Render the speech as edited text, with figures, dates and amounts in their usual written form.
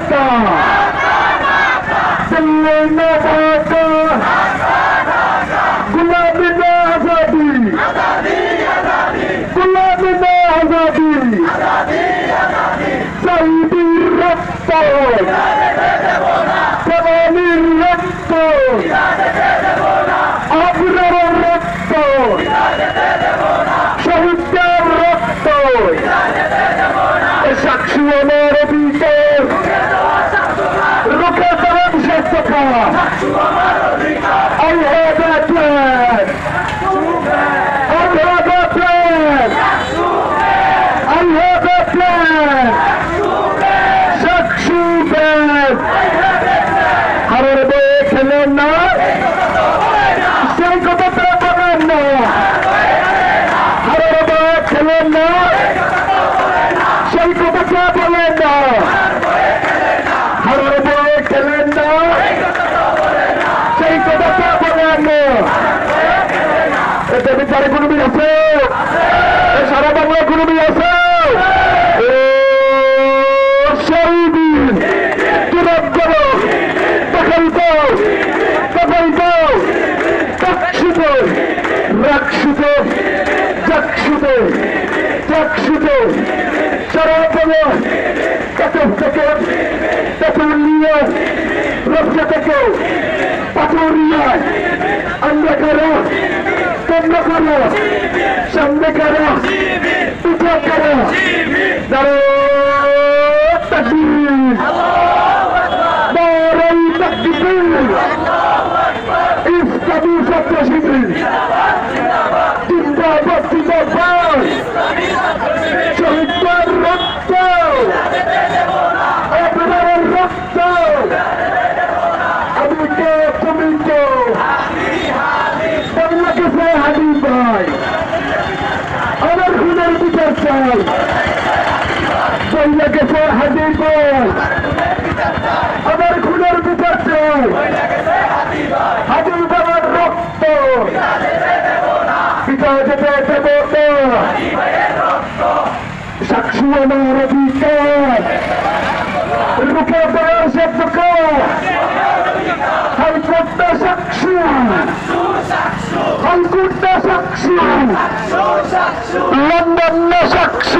ঢাকা দিল্লি না ঢাকা গুলামি না আজাদি গুলামি না আজাদি শহীদের রক্ত জওয়ানের রক্ত আবরার রক্ত শহীদদের রক্ত সাক্ষী আমার অধিকার রুখে দেবেন সত্যতা I have a plan. I have a plan. I have a plan. সাক্ষী দেন হারের বয়ে খেলেন না সেই কথাটা বলেন না হারের বয়ে খেলেন না সেই কথাটা বলেন না হারের বয়ে খেলেন না সেই কথাটা বলেন না এতে বিচারে কোনো মিল আছে সারা বাংলায় কোনো মিল আছে আমরা কারা তোমরা কারা সামনে কারা পিঠা কারা ইসলামী ছাত্র শিবির জিন্দাবাদ জিন্দাবাদ শহীদের রক্ত আপনার রক্ত আমি কে তুমি কে বাংলাকে চাই হাবিব ভাই আমার খুনের বিচার চাই বাংলাকে চাই হাবিব ভাই আমার খুনের বিচার চাই হাবিব আমার রক্ত পিতা যেতে দেব সাক্ষী আমার অধিকার রুখে দেওয়ার সত্যকার হাইকোর্টটা সাক্ষী হাইকোর্টটা সাক্ষী লন্ডন সাক্ষী